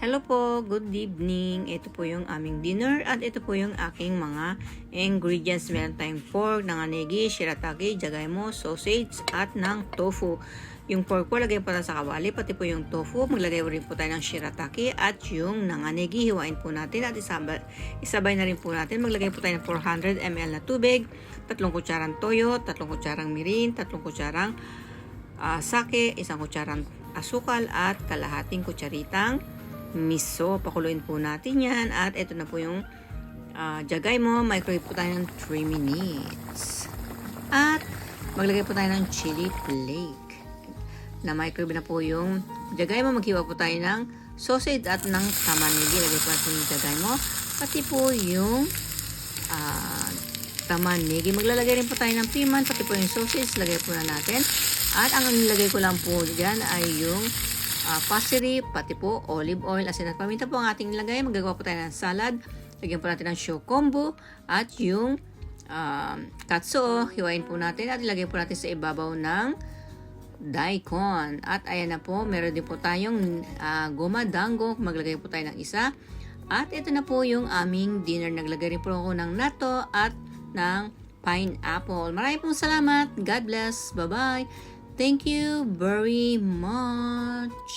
Hello po, good evening. Ito po yung aming dinner at ito po yung aking mga ingredients. Meron tayong pork, nanganegi, shirataki, jagaimo, sausage at ng tofu. Yung pork po lagay po tayo sa kawali, pati po yung tofu. Maglagay rin po tayo ng shirataki at yung nanganegi. Hiwain po natin at isabay na rin po natin. Maglagay po tayo ng 400 ml na tubig, 3 kutsarang toyo, 3 kutsarang mirin, 3 kutsarang sake, 1 kutsarang asukal at kalahating kutsaritang miso. Pakuluin po natin yan. At ito na po yung jagaimo. Microwave po tayo ng 3 minutes. At maglagay po tayo ng chili flake. Na microwave na po yung jagaimo. Maghiwa po tayo ng sausage at ng tamanegi. Lagay po natin yung jagaimo. Pati po yung tamanegi. Maglalagay rin po tayo ng piman. Pati po yung sausage. Lagay po na natin. At ang nilagay ko lang po dyan ay yung pasiri, pati po olive oil, asin at paminta po ang ating nilagay. Magagawa po tayo ng salad. Lagyan po natin ng shokombu at yung katsuo. Hiwain po natin at ilagay po natin sa ibabaw ng daikon. At ayan na po, meron din po tayong goma dango. Maglagay po tayo ng isa. At ito na po yung aming dinner. Naglagay rin po ako ng natto at ng pineapple. Maraming pong salamat. God bless. Bye-bye. Thank you very much.